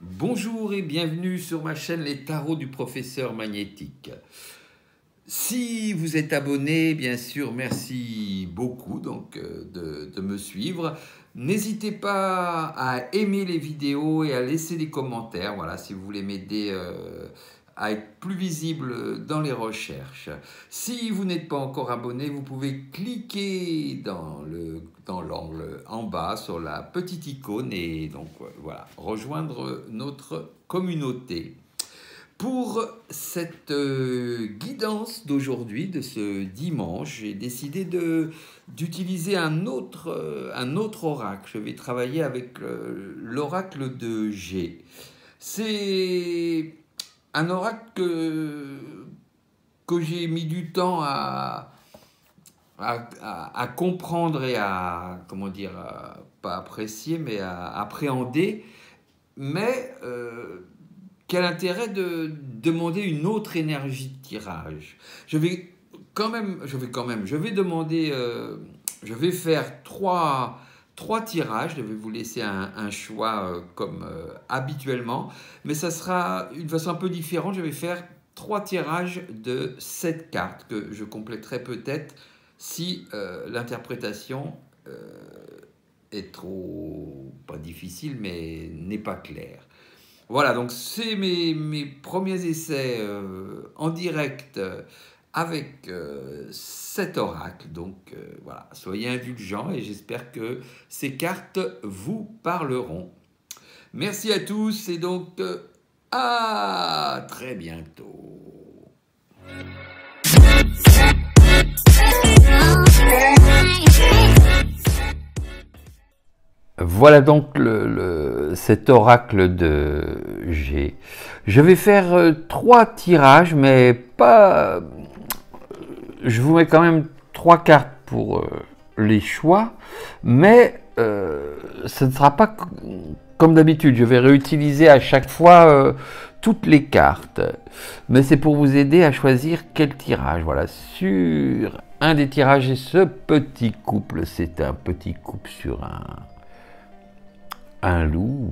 Bonjour et bienvenue sur ma chaîne Les Tarots du Professeur Magnétique. Si vous êtes abonné, bien sûr, merci beaucoup de me suivre. N'hésitez pas à aimer les vidéos et à laisser des commentaires, voilà, si vous voulez m'aider à être plus visible dans les recherches. Si vous n'êtes pas encore abonné, vous pouvez cliquer dans l'angle en bas sur la petite icône et donc voilà, rejoindre notre communauté. Pour cette guidance d'aujourd'hui, de ce dimanche, j'ai décidé d'utiliser un autre oracle. Je vais travailler avec l'oracle de G. C'est un oracle que j'ai mis du temps à comprendre et à, comment dire, pas apprécier, mais à appréhender. Mais quel intérêt de demander une autre énergie de tirage? Je vais demander, je vais faire trois tirages. Je vais vous laisser un choix comme habituellement, mais ça sera une façon un peu différente. Je vais faire 3 tirages de 7 cartes que je compléterai peut-être si l'interprétation est trop, pas difficile, mais n'est pas claire. Voilà, donc c'est mes premiers essais en direct avec cet oracle. Donc voilà, soyez indulgents et j'espère que ces cartes vous parleront. Merci à tous et donc à très bientôt. Voilà donc cet oracle de G. Je vais faire 3 tirages, mais pas... Je vous mets quand même 3 cartes pour les choix, mais ce ne sera pas comme d'habitude. Je vais réutiliser à chaque fois toutes les cartes. Mais c'est pour vous aider à choisir quel tirage. Voilà, sur un des tirages, et ce petit couple, c'est un petit couple sur un loup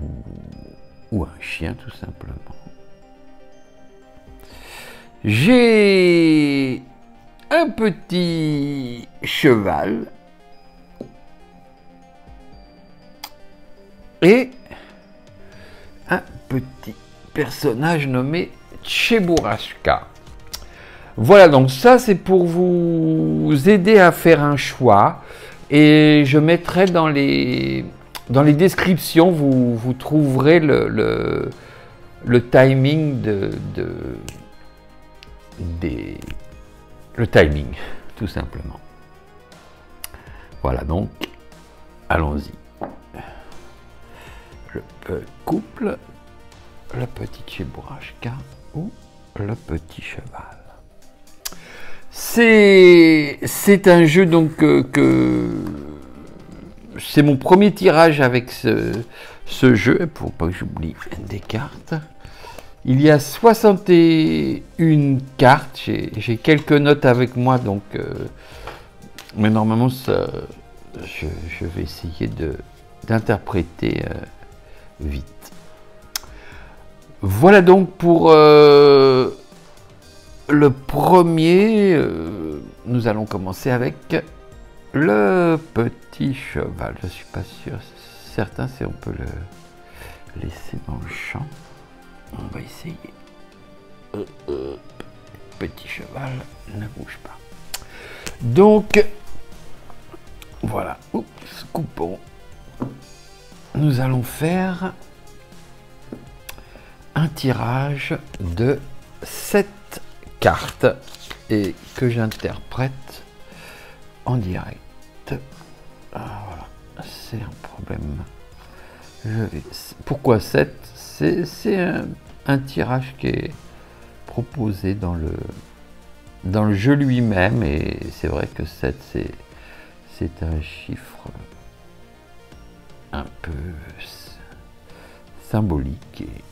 ou un chien tout simplement. J'ai un petit cheval et un petit personnage nommé Cheburashka. Voilà, donc ça c'est pour vous aider à faire un choix et je mettrai dans les descriptions, vous trouverez le timing le timing, tout simplement. Voilà, donc, allons-y. Le couple, le petit Cheburashka ou le petit cheval. C'est un jeu donc que c'est mon premier tirage avec ce jeu, pour pas que j'oublie des cartes. Il y a 61 cartes, j'ai quelques notes avec moi, donc, mais normalement, ça, je vais essayer d'interpréter vite. Voilà donc pour le premier, nous allons commencer avec le petit cheval. Je ne suis pas sûr, certain si on peut le laisser dans le champ. On va essayer. Petit cheval, ne bouge pas. Donc, voilà. Oups, coupons. Nous allons faire un tirage de 7 cartes et que j'interprète en direct. Ah, voilà, c'est un problème. Pourquoi 7? C'est un tirage qui est proposé dans le jeu lui-même et c'est vrai que 7 c'est un chiffre un peu symbolique et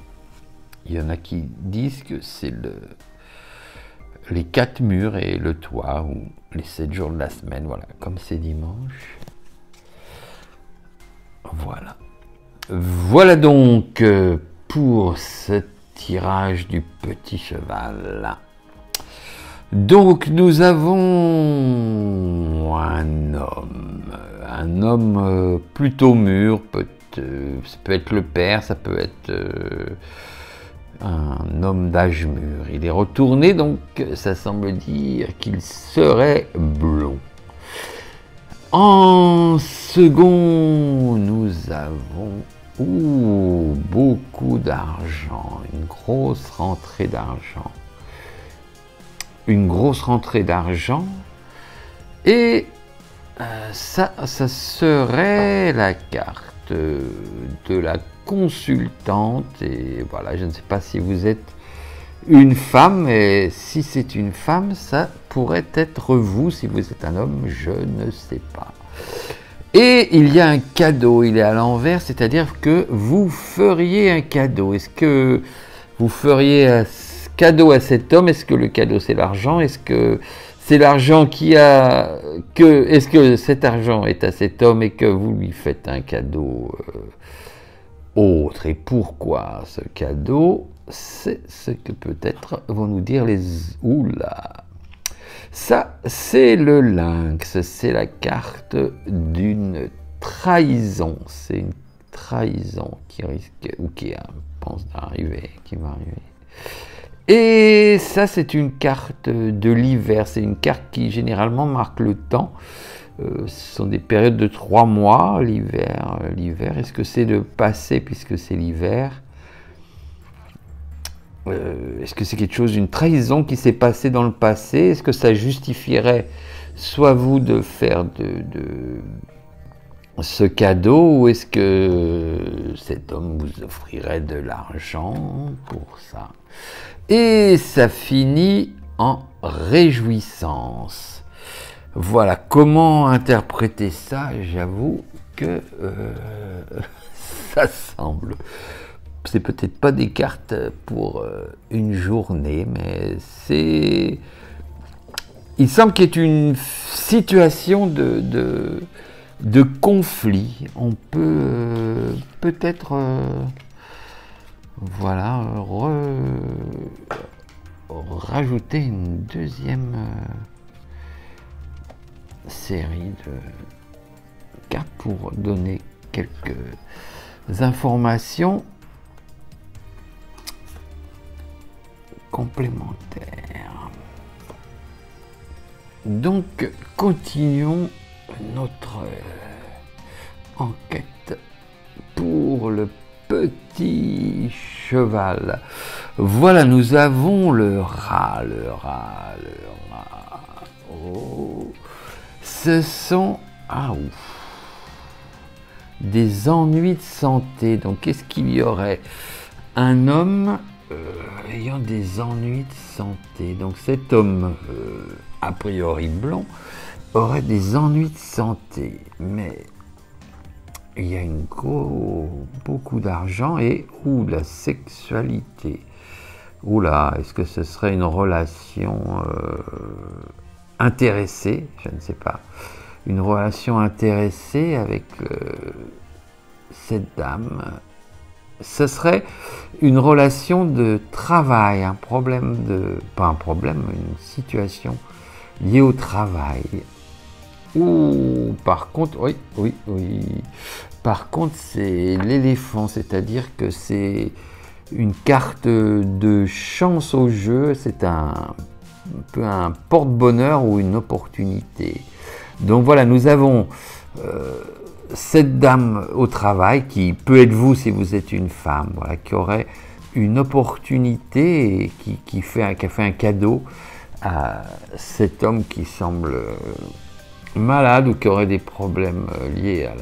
il y en a qui disent que c'est les 4 murs et le toit ou les 7 jours de la semaine, voilà, comme c'est dimanche. Voilà. Voilà donc pour ce tirage du petit cheval. Donc nous avons un homme plutôt mûr, ça peut être le père, ça peut être un homme d'âge mûr. Il est retourné, donc ça semble dire qu'il serait blond. En second, nous avons beaucoup d'argent, une grosse rentrée d'argent. Une grosse rentrée d'argent, et ça serait la carte de la consultante. Et voilà, je ne sais pas si vous êtes une femme, et si c'est une femme, ça pourrait être vous. Si vous êtes un homme, je ne sais pas. Et il y a un cadeau, il est à l'envers, c'est-à-dire que vous feriez un cadeau. Est-ce que vous feriez un cadeau à cet homme? Est-ce que le cadeau c'est l'argent? Est-ce que c'est l'argent est-ce que cet argent est à cet homme et que vous lui faites un cadeau autre? Et pourquoi ce cadeau? C'est ce que peut-être vont nous dire les... Oula! Ça, c'est le lynx, c'est la carte d'une trahison. C'est une trahison qui risque, ou qui pense d'arriver, qui va arriver. Et ça, c'est une carte de l'hiver. C'est une carte qui généralement marque le temps. Ce sont des périodes de 3 mois, l'hiver. Est-ce que c'est le passé puisque c'est l'hiver? Est-ce que c'est quelque chose, une trahison qui s'est passée dans le passé? Est-ce que ça justifierait soit vous de faire ce cadeau, ou est-ce que cet homme vous offrirait de l'argent pour ça? Et ça finit en réjouissance. Voilà, comment interpréter ça? J'avoue que ça semble... C'est peut-être pas des cartes pour une journée, mais c'est... Il semble qu'il y ait une situation de conflit. On peut peut-être voilà, rajouter une deuxième série de cartes pour donner quelques informations complémentaires. Donc, continuons notre enquête pour le petit cheval. Voilà, nous avons le rat. Oh. Ce sont des ennuis de santé. Donc, qu'est-ce qu'il y aurait? Un homme ayant des ennuis de santé. Donc, cet homme, a priori blond, aurait des ennuis de santé. Mais il y a beaucoup d'argent et la sexualité. Oula, est-ce que ce serait une relation intéressée? Je ne sais pas. Une relation intéressée avec cette dame. Ce serait une relation de travail, une situation liée au travail. Ou par contre, oui. Par contre, c'est l'éléphant, c'est-à-dire que c'est une carte de chance au jeu, c'est un peu un porte-bonheur ou une opportunité. Donc voilà, nous avons cette dame au travail qui peut être vous si vous êtes une femme, voilà, qui aurait une opportunité et qui a fait un cadeau à cet homme qui semble malade ou qui aurait des problèmes liés à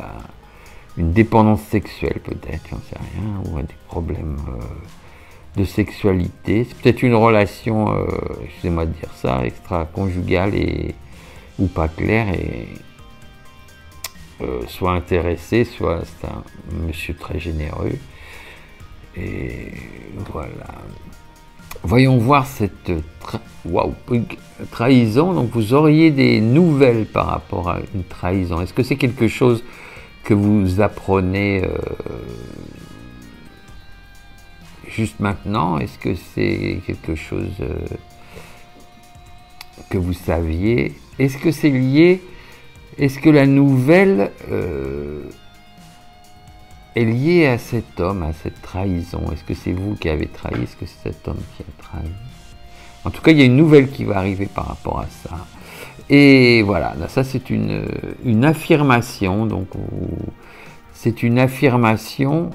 une dépendance sexuelle peut-être, j'en sais rien, ou à des problèmes de sexualité. C'est peut-être une relation, excusez-moi de dire ça, extra-conjugale ou pas claire, et soit intéressé, soit c'est un monsieur très généreux. Et voilà. Voyons voir cette trahison. Donc vous auriez des nouvelles par rapport à une trahison. Est-ce que c'est quelque chose que vous apprenez juste maintenant? Est-ce que c'est quelque chose que vous saviez? Est-ce que c'est lié? Est-ce que la nouvelle est liée à cet homme, à cette trahison? Est-ce que c'est vous qui avez trahi? Est-ce que c'est cet homme qui a trahi? En tout cas, il y a une nouvelle qui va arriver par rapport à ça. Et voilà, là, ça c'est une affirmation. Donc, c'est une affirmation.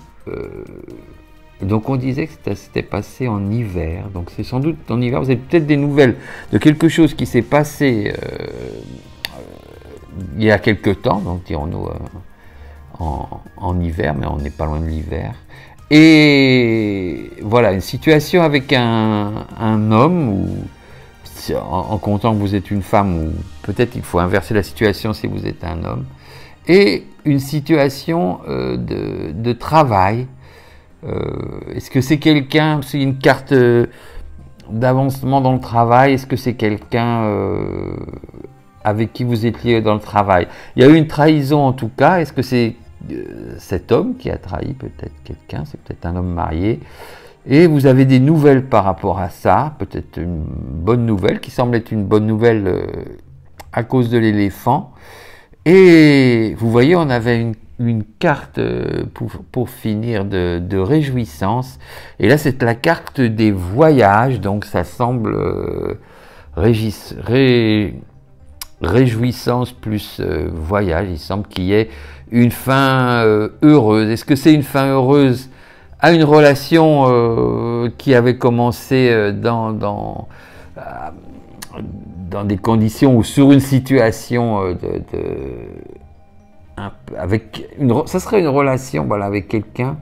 Donc, on disait que c'était passé en hiver. Donc, c'est sans doute en hiver. Vous avez peut-être des nouvelles de quelque chose qui s'est passé il y a quelque temps. Donc, dirons-nous en hiver, mais on n'est pas loin de l'hiver. Et voilà, une situation avec un homme, ou en comptant que vous êtes une femme, ou peut-être il faut inverser la situation si vous êtes un homme, et une situation de travail. Est-ce que c'est quelqu'un, c'est une carte d'avancement dans le travail? Est-ce que c'est quelqu'un avec qui vous êtes lié dans le travail? Il y a eu une trahison en tout cas. Est-ce que c'est cet homme qui a trahi peut-être quelqu'un? C'est peut-être un homme marié. Et vous avez des nouvelles par rapport à ça, peut-être une bonne nouvelle, qui semble être une bonne nouvelle à cause de l'éléphant. Et vous voyez, on avait une carte pour finir de réjouissance. Et là, c'est la carte des voyages, donc ça semble réjouissance plus voyage. Il semble qu'il y ait une fin heureuse. Est-ce que c'est une fin heureuse à une relation qui avait commencé dans des conditions ou sur une situation avec ça serait une relation, voilà, avec quelqu'un.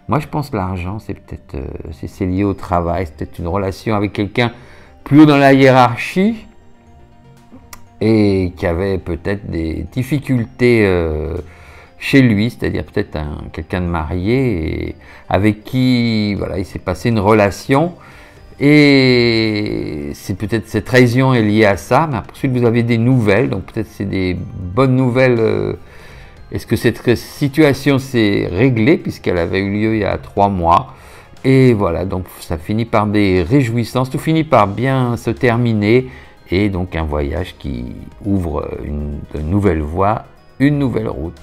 Moi, je pense que l'argent, c'est peut-être c'est lié au travail, c'est peut-être une relation avec quelqu'un plus haut dans la hiérarchie et qui avait peut-être des difficultés chez lui, c'est-à-dire peut-être quelqu'un de marié et avec qui voilà, il s'est passé une relation. Et c'est peut-être cette trahison est liée à ça, mais ensuite vous avez des nouvelles, donc peut-être c'est des bonnes nouvelles. Est-ce que cette situation s'est réglée puisqu'elle avait eu lieu il y a 3 mois? Et voilà, donc ça finit par des réjouissances, tout finit par bien se terminer, et donc un voyage qui ouvre une nouvelle voie, une nouvelle route.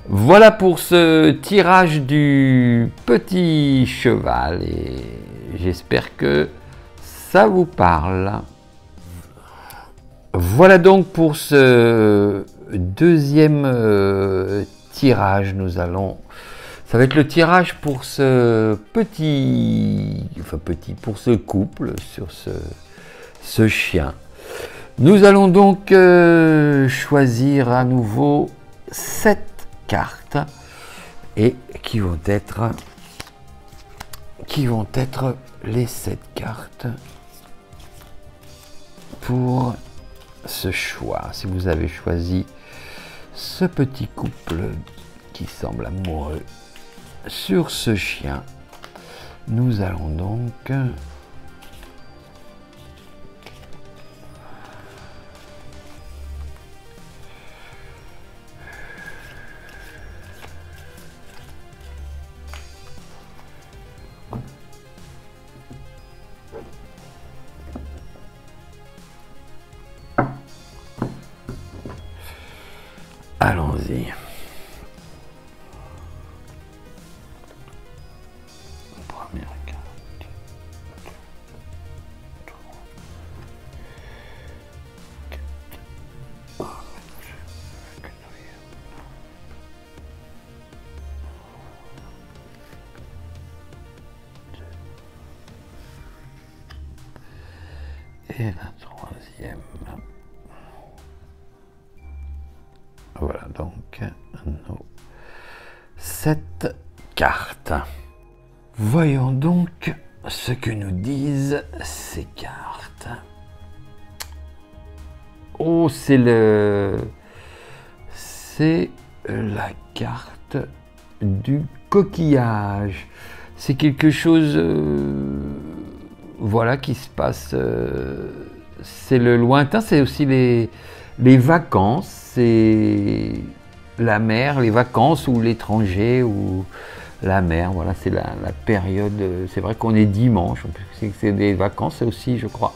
Voilà pour ce tirage du petit cheval, et j'espère que ça vous parle. Voilà donc pour ce deuxième tirage. Ça va être le tirage pour ce pour ce couple sur ce chien. Nous allons donc choisir à nouveau 7 cartes et qui vont être les 7 cartes pour ce choix. Si vous avez choisi ce petit couple qui semble amoureux sur ce chien, nous allons donc allons-y. Première carte. Et la troisième. Voilà donc nos 7 cartes. Voyons donc ce que nous disent ces cartes. Oh, c'est la carte du coquillage. C'est quelque chose voilà, qui se passe. C'est le lointain, c'est aussi les vacances. C'est la mer, les vacances ou l'étranger, ou la mer. Voilà, c'est la période, c'est vrai qu'on est dimanche, c'est des vacances, c'est aussi, je crois,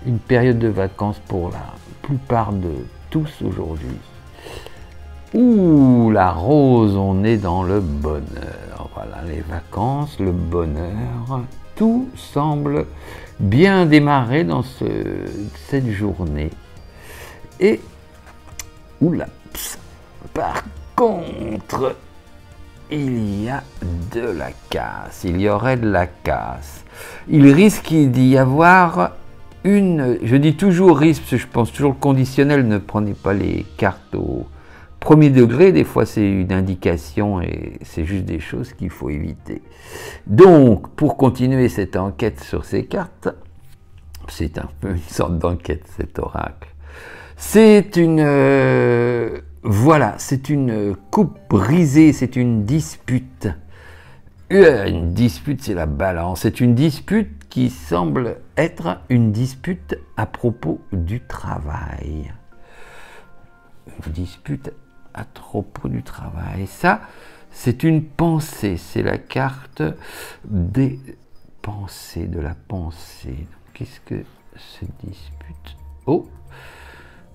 une période de vacances pour la plupart de tous aujourd'hui. Ouh, la rose, on est dans le bonheur. Voilà, les vacances, le bonheur, tout semble bien démarrer dans cette journée. Et, oula, par contre, il y a de la casse, il y aurait de la casse. Il risque d'y avoir une, je dis toujours risque, parce que je pense toujours le conditionnel, ne prenez pas les cartes au premier degré, des fois c'est une indication et c'est juste des choses qu'il faut éviter. Donc, pour continuer cette enquête sur ces cartes, c'est un peu une sorte d'enquête cet oracle. C'est une... voilà, c'est une coupe brisée, c'est une dispute. Une dispute, c'est la balance. C'est une dispute qui semble être une dispute à propos du travail. Une dispute à propos du travail. Ça, c'est une pensée. C'est la carte des pensées, de la pensée. Qu'est-ce que cette dispute? Oh!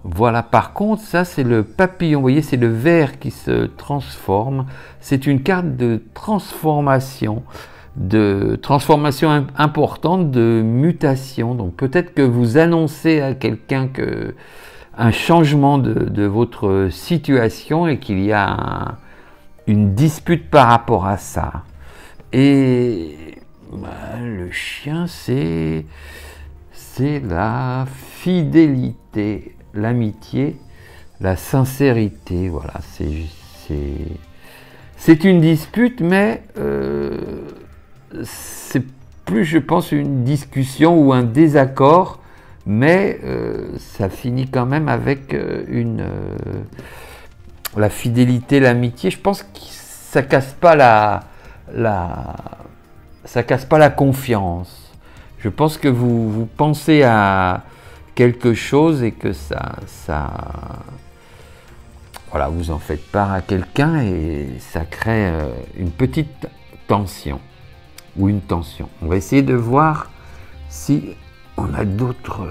Voilà, par contre, ça c'est le papillon, vous voyez, c'est le ver qui se transforme. C'est une carte de transformation importante, de mutation. Donc peut-être que vous annoncez à quelqu'un un changement de votre situation et qu'il y a une dispute par rapport à ça. Et le chien, c'est la fidélité. L'amitié, la sincérité, voilà, c'est une dispute, mais c'est plus, je pense, une discussion ou un désaccord, mais ça finit quand même avec la fidélité, l'amitié. Je pense que ça casse pas ça casse pas la confiance. Je pense que vous pensez à quelque chose et que voilà, vous en faites part à quelqu'un et ça crée une petite tension ou une tension. On va essayer de voir si on a d'autres,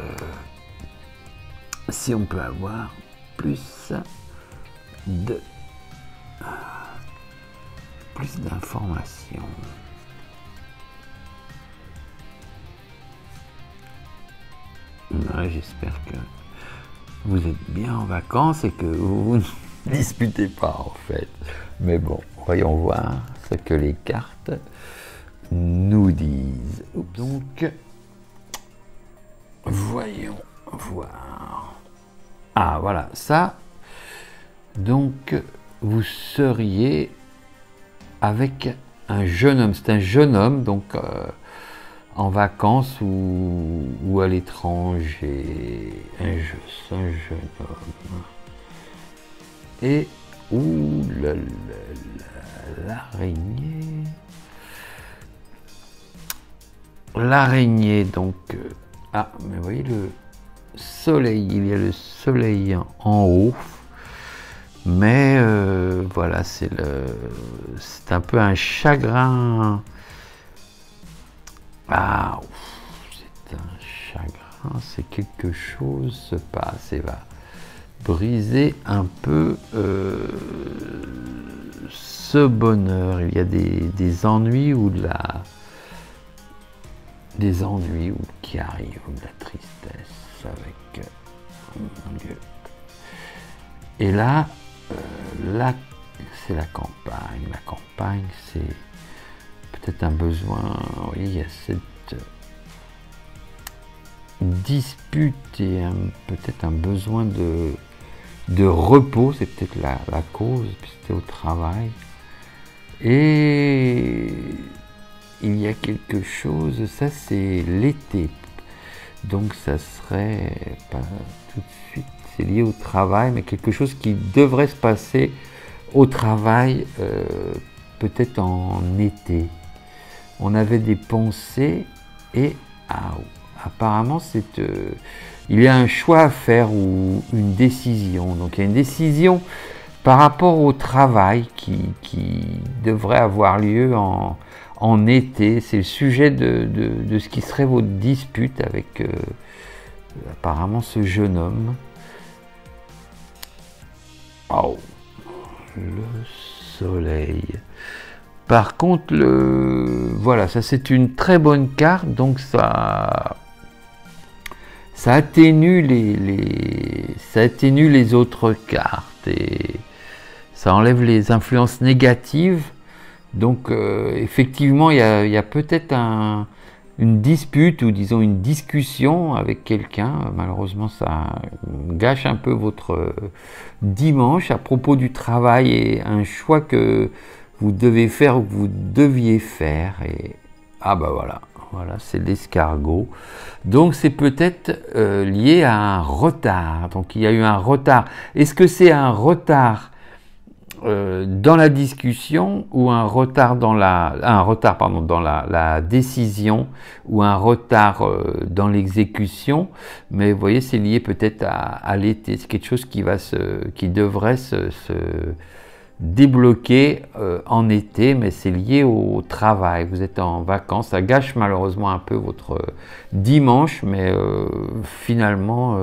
si on peut avoir plus d'informations. J'espère que vous êtes bien en vacances et que vous ne disputez pas en fait. Mais bon, voyons voir ce que les cartes nous disent. Donc, voyons voir. Ah voilà, ça. Donc, vous seriez avec un jeune homme. C'est un jeune homme, donc... en vacances ou à l'étranger, un jeune homme. Et l'araignée. L'araignée, donc. Ah, mais vous voyez le soleil, il y a le soleil en haut. Mais voilà, c'est un peu un chagrin. Ah, c'est un chagrin, c'est quelque chose se passe et va briser un peu ce bonheur. Il y a des ennuis ou qui arrivent, ou de la tristesse avec mon Dieu. Et là, c'est la campagne. La campagne, c'est peut-être un besoin, oui, il y a cette dispute et peut-être un besoin de repos, c'est peut-être la cause, c'était au travail. Et il y a quelque chose, ça c'est l'été, donc ça serait pas tout de suite, c'est lié au travail, mais quelque chose qui devrait se passer au travail, peut-être en été. On avait des pensées et apparemment il y a un choix à faire ou une décision. Donc il y a une décision par rapport au travail qui devrait avoir lieu en été. C'est le sujet de ce qui serait votre dispute avec apparemment ce jeune homme. Oh, le soleil. Par contre, voilà, ça c'est une très bonne carte, donc ça atténue les autres cartes et ça enlève les influences négatives. Donc effectivement, il y a peut-être une dispute ou disons une discussion avec quelqu'un. Malheureusement, ça gâche un peu votre dimanche à propos du travail et un choix que vous devez faire ou que vous deviez faire. Et ah bah voilà, c'est l'escargot. Donc c'est peut-être lié à un retard. Donc il y a eu un retard. Est-ce que c'est un retard dans la discussion ou un retard dans la décision ou un retard dans l'exécution? Mais vous voyez, c'est lié peut-être à l'été. C'est quelque chose qui devrait se débloquer en été, mais c'est lié au travail. Vous êtes en vacances, ça gâche malheureusement un peu votre dimanche, mais finalement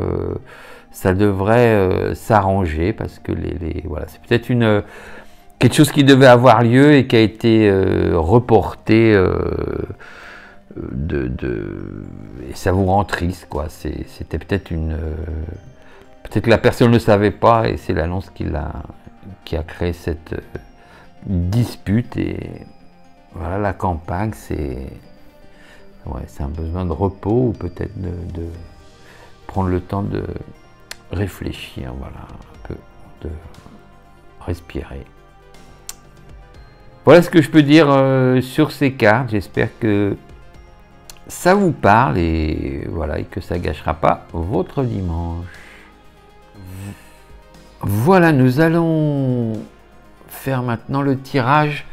ça devrait s'arranger parce que voilà, c'est peut-être quelque chose qui devait avoir lieu et qui a été reporté et ça vous rend triste, quoi. C'était peut-être peut-être que la personne ne le savait pas et c'est l'annonce qui a créé cette dispute. Et voilà, la campagne, c'est un besoin de repos ou peut-être de prendre le temps de réfléchir, voilà, un peu, de respirer. Voilà ce que je peux dire sur ces cartes. J'espère que ça vous parle et voilà, et que ça ne gâchera pas votre dimanche. Voilà, nous allons faire maintenant le tirage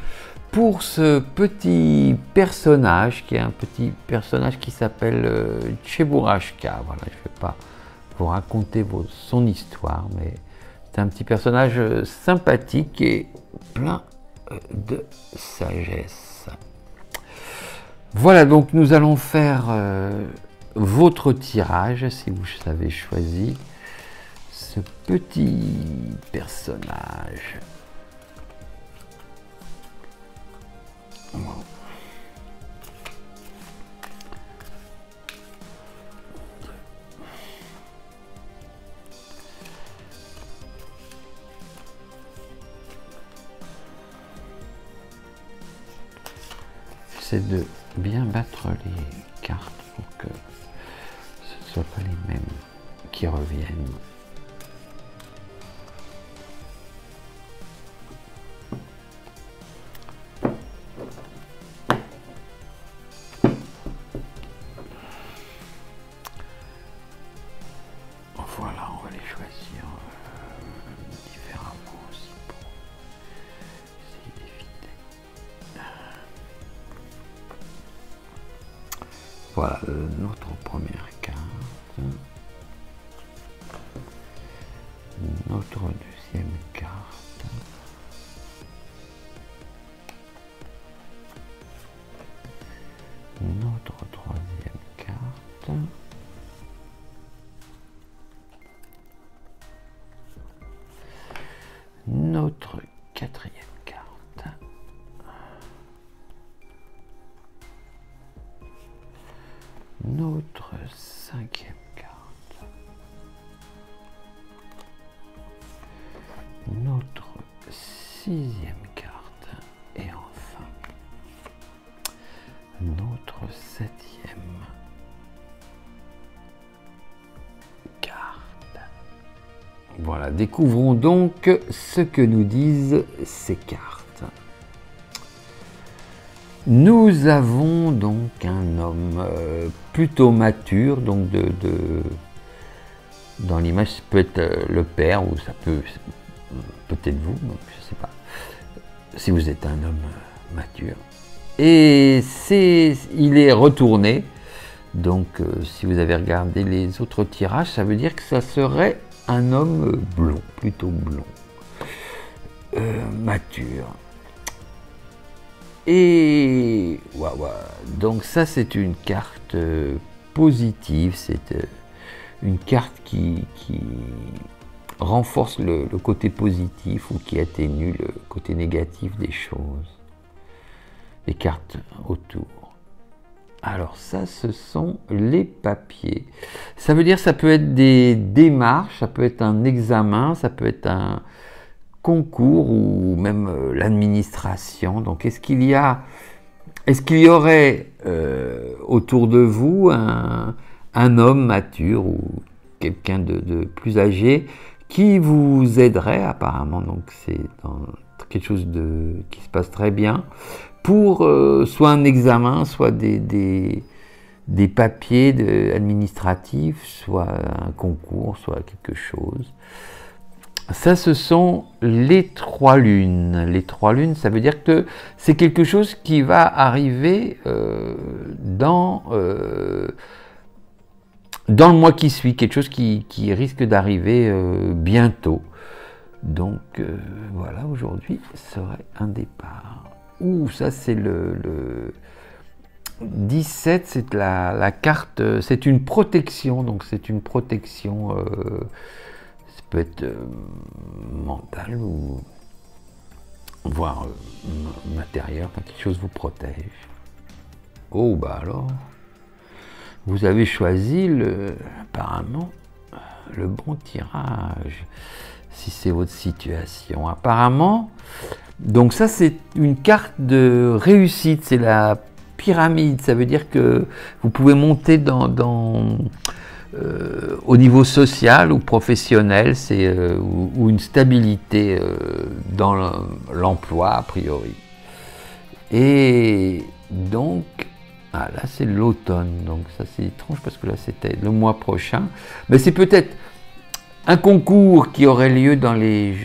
pour ce petit personnage, qui est un petit personnage qui s'appelle Cheburashka. Voilà, je ne vais pas vous raconter son histoire, mais c'est un petit personnage sympathique et plein de sagesse. Voilà, donc nous allons faire votre tirage, si vous avez choisi ce petit personnage. C'est de bien battre les cartes pour que ce ne soient pas les mêmes qui reviennent. Voilà, on va les choisir différemment aussi pour essayer d'éviter. Voilà notre première carte, notre deuxième carte, notre troisième carte, notre quatrième carte, notre cinquième carte, notre sixième carte et enfin notre septième carte. Voilà, découvrons donc ce que nous disent ces cartes. Nous avons donc un homme plutôt mature, donc dans l'image, ça peut être le père ou ça peut-être vous, je ne sais pas, si vous êtes un homme mature. Et il est retourné, donc si vous avez regardé les autres tirages, ça veut dire que ça serait un homme blond, plutôt blond. mature. Et donc ça c'est une carte positive, c'est une carte qui renforce le côté positif ou qui atténue le côté négatif des choses. Les cartes autour. Alors ça, ce sont les papiers. Ça veut dire ça peut être des démarches, ça peut être un examen, ça peut être un concours ou même l'administration. Donc est-ce qu'il y aurait autour de vous un homme mature ou quelqu'un de plus âgé qui vous aiderait apparemment, donc c'est quelque chose qui se passe très bien, pour soit un examen, soit des papiers administratifs, soit un concours, soit quelque chose. Ça, ce sont les 3 lunes. Les 3 lunes, ça veut dire que c'est quelque chose qui va arriver dans le mois qui suit, quelque chose qui risque d'arriver bientôt. Donc voilà, aujourd'hui serait un départ. Ouh, ça c'est le 17, c'est la carte, c'est une protection, donc c'est une protection, ça peut être mentale ou voire matérielle, enfin, quelque chose vous protège. Oh bah alors, vous avez choisi apparemment le bon tirage, si c'est votre situation. Apparemment, donc ça c'est une carte de réussite, c'est la pyramide, ça veut dire que vous pouvez monter au niveau social ou professionnel, ou une stabilité dans l'emploi a priori. Et donc, là c'est l'automne, donc ça c'est étrange parce que là c'était le mois prochain, mais c'est peut-être un concours qui aurait lieu dans les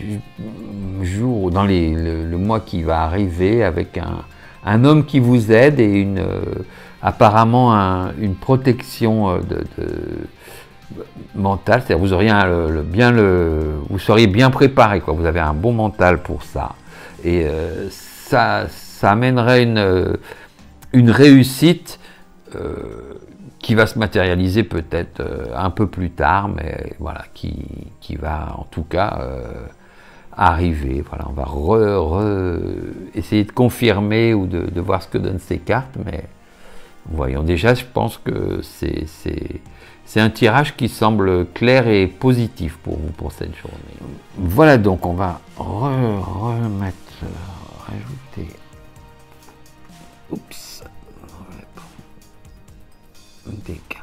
jours, dans le mois qui va arriver, avec un homme qui vous aide et apparemment une protection mentale, c'est-à-dire vous auriez vous seriez bien préparé, quoi. Vous avez un bon mental pour ça, et ça amènerait une réussite qui va se matérialiser peut-être un peu plus tard, mais voilà, qui va en tout cas arriver. Voilà, on va essayer de confirmer ou de voir ce que donnent ces cartes, mais voyons déjà, je pense que c'est un tirage qui semble clair et positif pour vous pour cette journée. Voilà, donc on va rajouter. Oups. Des cartes.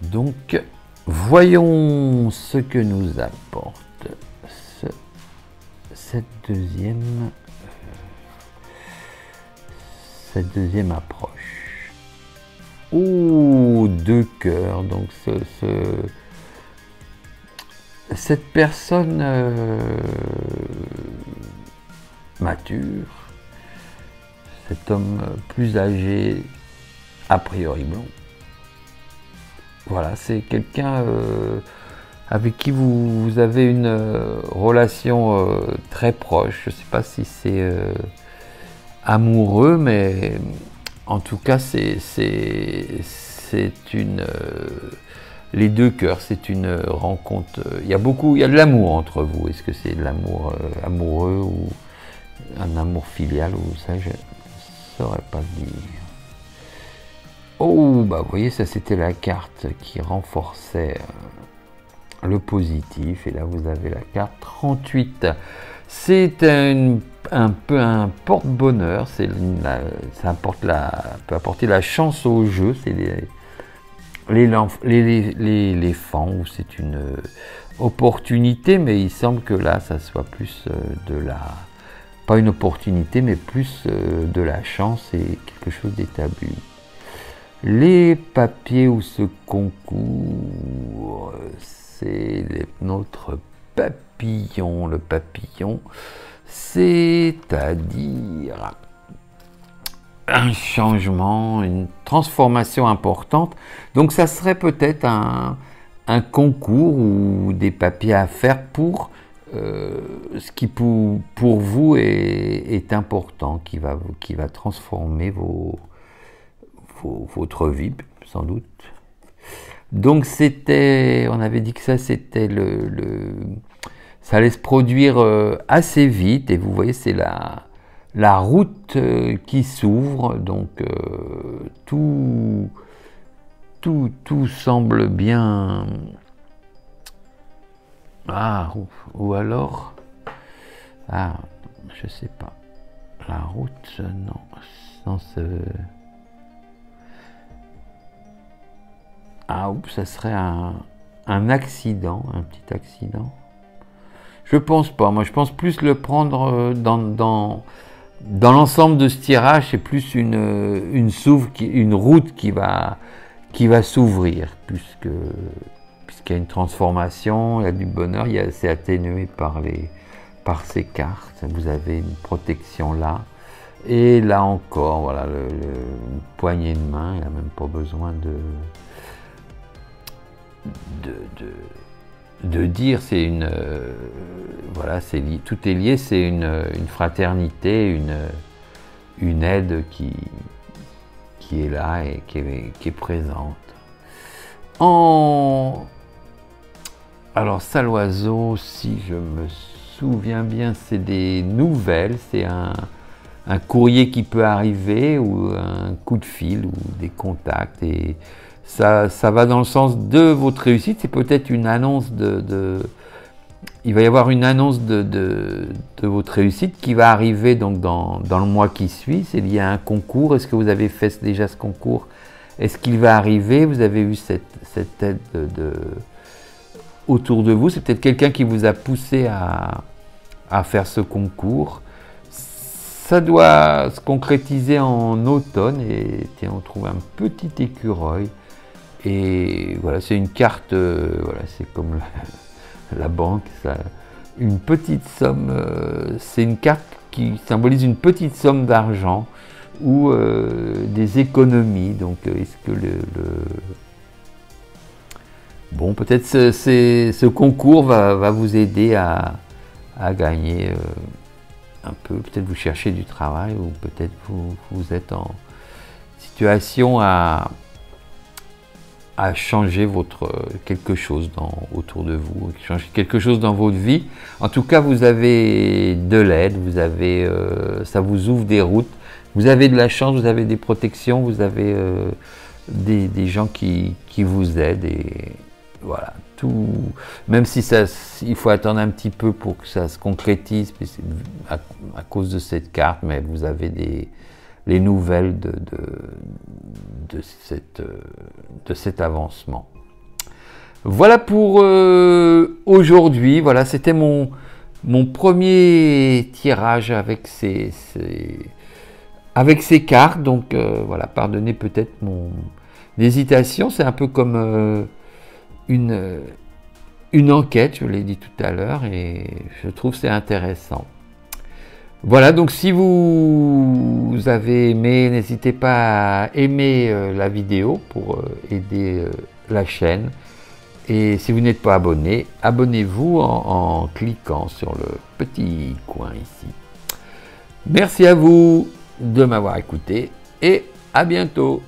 Donc, voyons ce que nous apporte cette deuxième approche. Ouh, 2 cœurs. Donc cette personne mature, cet homme plus âgé, a priori blond. Voilà, c'est quelqu'un avec qui vous avez une relation très proche. Je ne sais pas si c'est amoureux, mais en tout cas, c'est les 2 cœurs, c'est une rencontre. Il y a de l'amour entre vous. Est-ce que c'est de l'amour amoureux ou un amour filial, ou ça, je ne saurais pas le dire. Oh, bah vous voyez, ça c'était la carte qui renforçait le positif, et là vous avez la carte 38. C'est un peu un porte-bonheur, ça peut apporter la chance au jeu, c'est l'éléphant, où c'est une opportunité, mais il semble que là ça soit plus pas une opportunité, mais plus de la chance et quelque chose d'établi. Les papiers ou ce concours, c'est notre papillon. Le papillon, c'est-à-dire un changement, une transformation importante. Donc ça serait peut-être un concours ou des papiers à faire pour ce qui pour vous est important, qui va transformer votre vie, sans doute. Donc c'était, on avait dit que ça c'était ça allait se produire assez vite, et vous voyez c'est la route qui s'ouvre, donc tout semble bien. Ah, ou alors, je sais pas, la route, non, sans ce... ça serait un accident, un petit accident. Je pense pas, moi je pense plus le prendre dans l'ensemble de ce tirage, c'est plus une route qui va s'ouvrir, puisqu'il y a une transformation, il y a du bonheur, c'est atténué par ces cartes. Vous avez une protection là, et là encore, voilà, une poignée de main, il n'y a même pas besoin de dire, c'est une voilà, tout est lié, c'est une fraternité, une aide qui est là et qui est présente. Alors ça, l'oiseau, si je me souviens bien, c'est des nouvelles, c'est un courrier qui peut arriver, ou un coup de fil, ou des contacts, et ça va dans le sens de votre réussite. C'est peut-être une annonce il va y avoir une annonce de votre réussite qui va arriver donc dans le mois qui suit. C'est lié à un concours. Est-ce que vous avez fait déjà ce concours? Est-ce qu'il va arriver? Vous avez eu cette aide autour de vous. C'est peut-être quelqu'un qui vous a poussé à faire ce concours. Ça doit se concrétiser en automne, et tiens, on trouve un petit écureuil. Et voilà, c'est une carte, voilà, c'est comme la banque, ça, une petite somme, c'est une carte qui symbolise une petite somme d'argent ou des économies. Donc est-ce que bon, peut-être ce concours va vous aider à gagner un peu, peut-être vous cherchez du travail, ou peut-être vous êtes en situation à changer quelque chose autour de vous, changer quelque chose dans votre vie. En tout cas, vous avez de l'aide, ça vous ouvre des routes, vous avez de la chance, vous avez des protections, vous avez des gens qui vous aident, et voilà, tout, même si il faut attendre un petit peu pour que ça se concrétise à cause de cette carte, mais vous avez les nouvelles de cet avancement. Voilà pour aujourd'hui. Voilà, c'était mon premier tirage avec ces cartes. Donc voilà, pardonnez peut-être mon hésitation. C'est un peu comme une enquête, je l'ai dit tout à l'heure, et je trouve que c'est intéressant. Voilà, donc si vous avez aimé, n'hésitez pas à aimer la vidéo pour aider la chaîne. Et si vous n'êtes pas abonné, abonnez-vous en cliquant sur le petit coin ici. Merci à vous de m'avoir écouté, et à bientôt.